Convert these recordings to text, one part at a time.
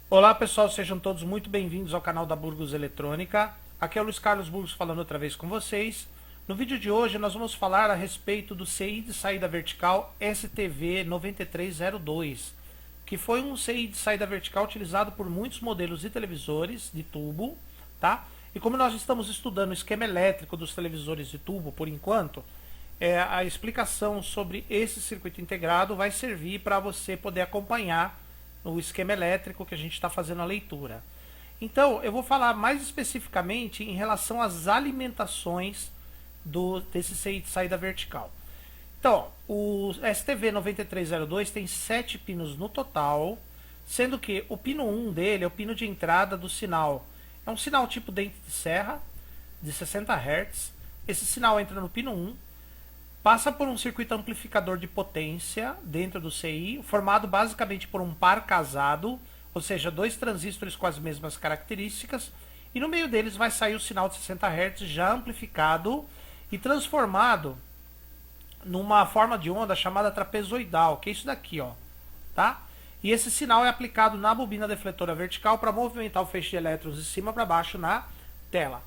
Olá pessoal, sejam todos muito bem-vindos ao canal da Burgos Eletrônica. Aqui é o Luiz Carlos Burgos falando outra vez com vocês. No vídeo de hoje nós vamos falar a respeito do CI de saída vertical STV9302, que foi um CI de saída vertical utilizado por muitos modelos de televisores de tubo, tá? E como nós estamos estudando o esquema elétrico dos televisores de tubo por enquanto, a explicação sobre esse circuito integrado vai servir para você poder acompanhar o esquema elétrico que a gente está fazendo a leitura. Então, eu vou falar mais especificamente em relação às alimentações desse CI de saída vertical. Então, o STV9302 tem 7 pinos no total, sendo que o pino 1 dele é o pino de entrada do sinal. É um sinal tipo dente de serra, de 60 Hz. Esse sinal entra no pino 1, passa por um circuito amplificador de potência dentro do CI, formado basicamente por um par casado, ou seja, dois transistores com as mesmas características, e no meio deles vai sair o sinal de 60 Hz já amplificado e transformado numa forma de onda chamada trapezoidal, que é isso daqui, ó, tá? E esse sinal é aplicado na bobina defletora vertical para movimentar o feixe de elétrons de cima para baixo na tela.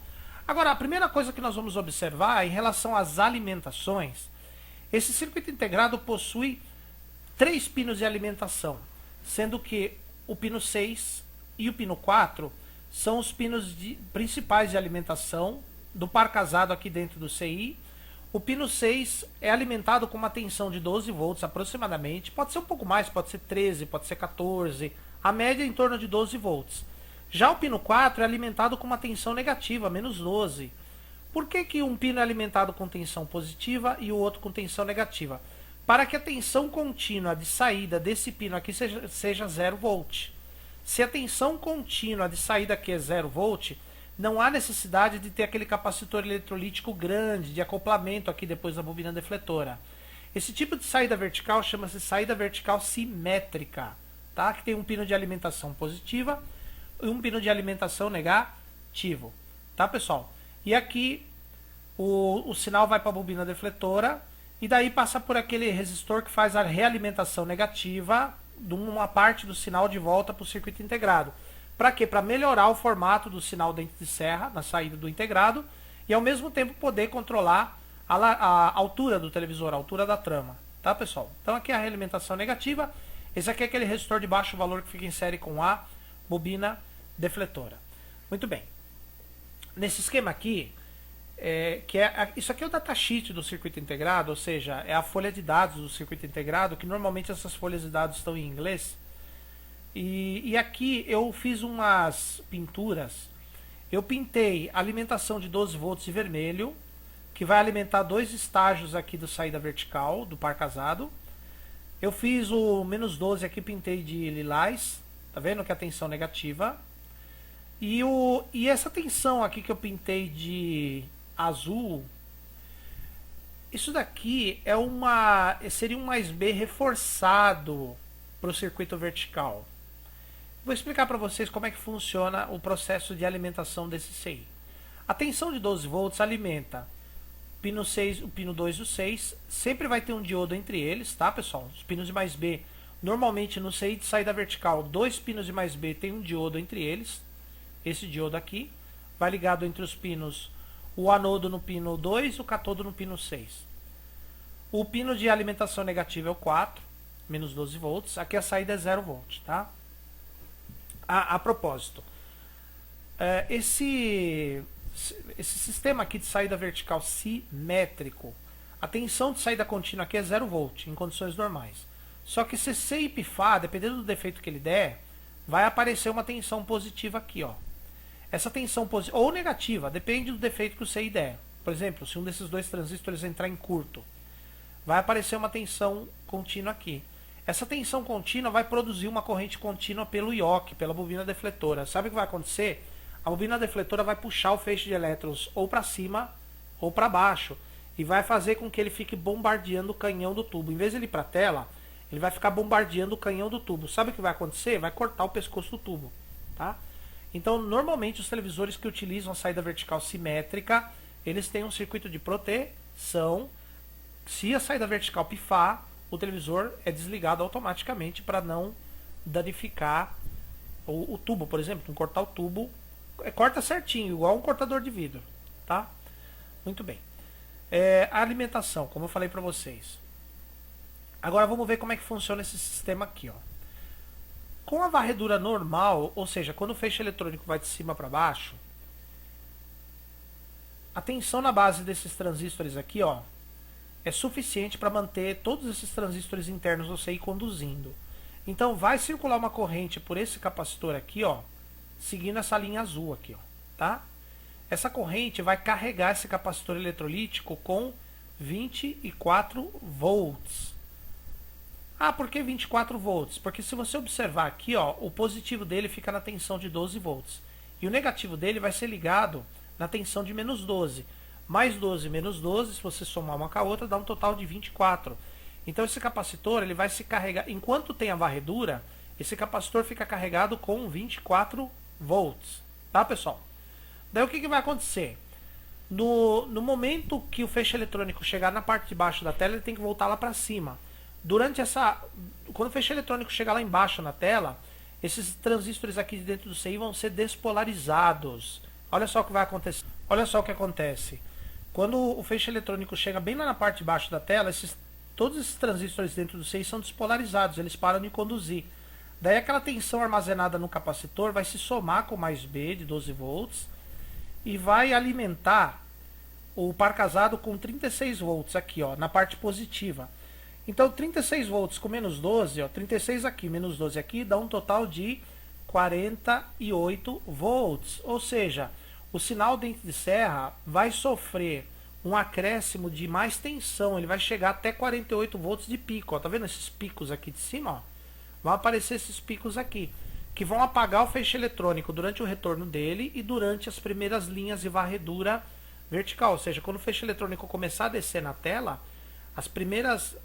Agora, a primeira coisa que nós vamos observar em relação às alimentações, esse circuito integrado possui 3 pinos de alimentação, sendo que o pino 6 e o pino 4 são os pinos principais de alimentação do par casado aqui dentro do CI. O pino 6 é alimentado com uma tensão de 12 volts aproximadamente, pode ser um pouco mais, pode ser 13, pode ser 14, a média é em torno de 12 volts. Já o pino 4 é alimentado com uma tensão negativa, menos 12. Por que um pino é alimentado com tensão positiva e o outro com tensão negativa? Para que a tensão contínua de saída desse pino aqui seja 0 volt. Se a tensão contínua de saída aqui é 0 volt, não há necessidade de ter aquele capacitor eletrolítico grande de acoplamento aqui depois da bobina defletora. Esse tipo de saída vertical chama-se saída vertical simétrica, tá? Que tem um pino de alimentação positiva e um pino de alimentação negativo, tá pessoal? E aqui o sinal vai para a bobina defletora e daí passa por aquele resistor que faz a realimentação negativa de uma parte do sinal de volta para o circuito integrado. Para quê? Para melhorar o formato do sinal dente de serra na saída do integrado e ao mesmo tempo poder controlar a altura do televisor, a altura da trama, tá pessoal? Então aqui é a realimentação negativa, esse aqui é aquele resistor de baixo valor que fica em série com a bobina defletora. Muito bem. Nesse esquema aqui, isso aqui é o datasheet do circuito integrado, ou seja, é a folha de dados do circuito integrado, que normalmente essas folhas de dados estão em inglês. E aqui eu fiz umas pinturas. Eu pintei alimentação de 12 volts de vermelho, que vai alimentar dois estágios aqui da saída vertical, do par casado. Eu fiz o menos 12 aqui, pintei de lilás, tá vendo que é a tensão negativa. E essa tensão aqui que eu pintei de azul, isso daqui seria um mais B reforçado para o circuito vertical. Vou explicar para vocês como é que funciona o processo de alimentação desse CI. A tensão de 12 volts alimenta o pino 6, o pino 2 e o 6. Sempre vai ter um diodo entre eles, tá pessoal? Os pinos de mais B, normalmente no CI de saída vertical, 2 pinos de mais B tem um diodo entre eles. Esse diodo aqui vai ligado entre os pinos, o anodo no pino 2 e o catodo no pino 6. O pino de alimentação negativa é o 4, menos 12 volts. Aqui a saída é 0 volt, tá? A propósito, esse sistema aqui de saída vertical simétrico, a tensão de saída contínua aqui é 0 volt, em condições normais. Só que se você pifar, dependendo do defeito que ele der, vai aparecer uma tensão positiva aqui, ó. Essa tensão positiva, ou negativa, depende do defeito que o CI der. Por exemplo, se um desses dois transistores entrar em curto, vai aparecer uma tensão contínua aqui. Essa tensão contínua vai produzir uma corrente contínua pelo ioque, pela bobina defletora. Sabe o que vai acontecer? A bobina defletora vai puxar o feixe de elétrons ou para cima ou para baixo e vai fazer com que ele fique bombardeando o canhão do tubo. Em vez de ele ir para a tela, ele vai ficar bombardeando o canhão do tubo. Sabe o que vai acontecer? Vai cortar o pescoço do tubo, tá? Então, normalmente, os televisores que utilizam a saída vertical simétrica, eles têm um circuito de proteção. Se a saída vertical pifar, o televisor é desligado automaticamente para não danificar o tubo, por exemplo, cortar o tubo, corta certinho, igual um cortador de vidro, tá? Muito bem. A alimentação, como eu falei para vocês. Agora vamos ver como é que funciona esse sistema aqui, ó. Com a varredura normal, ou seja, quando o feixe eletrônico vai de cima para baixo, a tensão na base desses transistores aqui, ó, é suficiente para manter todos esses transistores internos do CI conduzindo. Então vai circular uma corrente por esse capacitor aqui, ó, seguindo essa linha azul aqui, ó, tá? Essa corrente vai carregar esse capacitor eletrolítico com 24 volts. Ah, por que 24 volts? Porque se você observar aqui, ó, o positivo dele fica na tensão de 12 volts. E o negativo dele vai ser ligado na tensão de menos 12. Mais 12 menos 12, se você somar uma com a outra, dá um total de 24. Então esse capacitor ele vai se carregar, enquanto tem a varredura, esse capacitor fica carregado com 24 volts. Tá, pessoal? Daí o que vai acontecer? No momento que o feixe eletrônico chegar na parte de baixo da tela, ele tem que voltar lá para cima. Quando o feixe eletrônico chegar lá embaixo na tela, esses transistores aqui dentro do CI vão ser despolarizados. Olha só o que vai acontecer. Olha só o que acontece. Quando o feixe eletrônico chega bem lá na parte de baixo da tela, todos esses transistores dentro do CI são despolarizados, eles param de conduzir. Daí aquela tensão armazenada no capacitor vai se somar com mais B de 12 volts e vai alimentar o par casado com 36 volts aqui, ó, na parte positiva. Então 36 volts com menos 12, ó, 36 aqui, menos 12 aqui, dá um total de 48 volts. Ou seja, o sinal dente de serra vai sofrer um acréscimo de mais tensão, ele vai chegar até 48 volts de pico, ó. Tá vendo esses picos aqui de cima, ó? Vão aparecer esses picos aqui, que vão apagar o feixe eletrônico durante o retorno dele e durante as primeiras linhas de varredura vertical. Ou seja, quando o feixe eletrônico começar a descer na tela,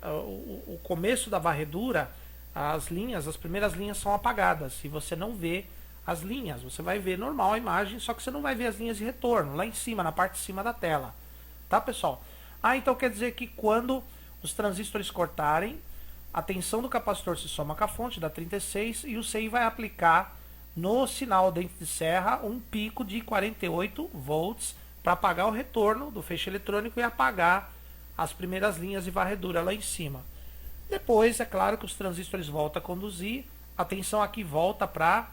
o começo da varredura, as primeiras linhas são apagadas e você não vê as linhas. Você vai ver normal a imagem, só que você não vai ver as linhas de retorno lá em cima, na parte de cima da tela. Tá, pessoal? Então quer dizer que quando os transistores cortarem, a tensão do capacitor se soma com a fonte, dá 36, e o CI vai aplicar no sinal dente de serra um pico de 48 volts para apagar o retorno do feixe eletrônico e apagar as primeiras linhas de varredura lá em cima. Depois, é claro que os transistores voltam a conduzir, a tensão aqui volta para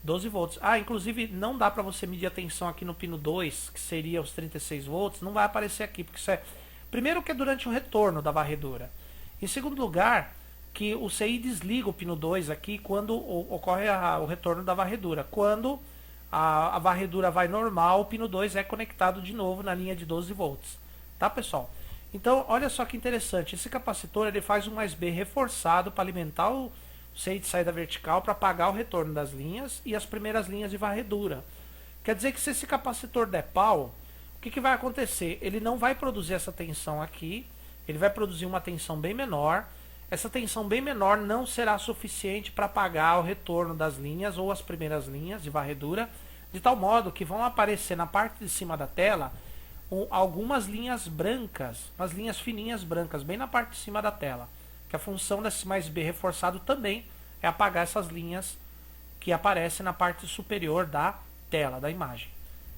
12 volts. Inclusive não dá para você medir a tensão aqui no pino 2, que seria os 36 volts, não vai aparecer aqui, porque isso é... Primeiro que é durante o retorno da varredura. Em segundo lugar, que o CI desliga o pino 2 aqui quando ocorre o retorno da varredura. Quando a varredura vai normal, o pino 2 é conectado de novo na linha de 12 volts. Tá, pessoal? Então, olha só que interessante. Esse capacitor ele faz um mais B reforçado para alimentar o CI de saída vertical para apagar o retorno das linhas e as primeiras linhas de varredura. Quer dizer que se esse capacitor der pau, o que vai acontecer? Ele não vai produzir essa tensão aqui, ele vai produzir uma tensão bem menor. Essa tensão bem menor não será suficiente para apagar o retorno das linhas ou as primeiras linhas de varredura, de tal modo que vão aparecer na parte de cima da tela algumas linhas brancas, umas linhas fininhas brancas, bem na parte de cima da tela. Que a função desse mais B reforçado também é apagar essas linhas que aparecem na parte superior da tela, da imagem.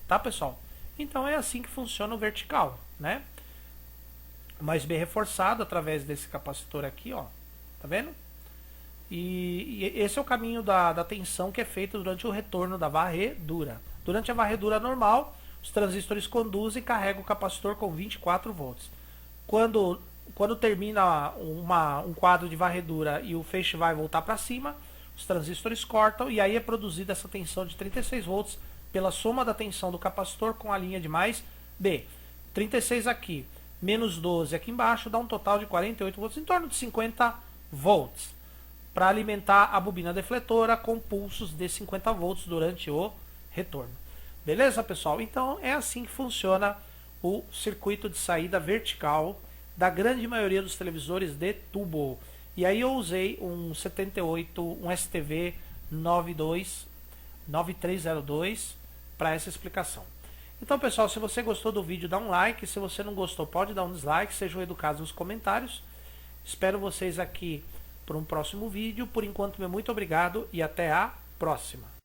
Tá, pessoal? Então é assim que funciona o vertical, né? Mais B reforçado através desse capacitor aqui, ó. Tá vendo? E esse é o caminho da tensão que é feito durante o retorno da varredura. Durante a varredura normal, os transistores conduzem e carregam o capacitor com 24 volts. Quando termina um quadro de varredura e o feixe vai voltar para cima, os transistores cortam e aí é produzida essa tensão de 36 volts pela soma da tensão do capacitor com a linha de mais B. 36 aqui, menos 12 aqui embaixo, dá um total de 48 volts, em torno de 50 volts, para alimentar a bobina defletora com pulsos de 50 volts durante o retorno. Beleza, pessoal? Então é assim que funciona o circuito de saída vertical da grande maioria dos televisores de tubo. E aí eu usei um 78, um STV 9302 para essa explicação. Então, pessoal, se você gostou do vídeo, dá um like. Se você não gostou, pode dar um dislike. Sejam educados nos comentários. Espero vocês aqui para um próximo vídeo. Por enquanto, meu muito obrigado e até a próxima.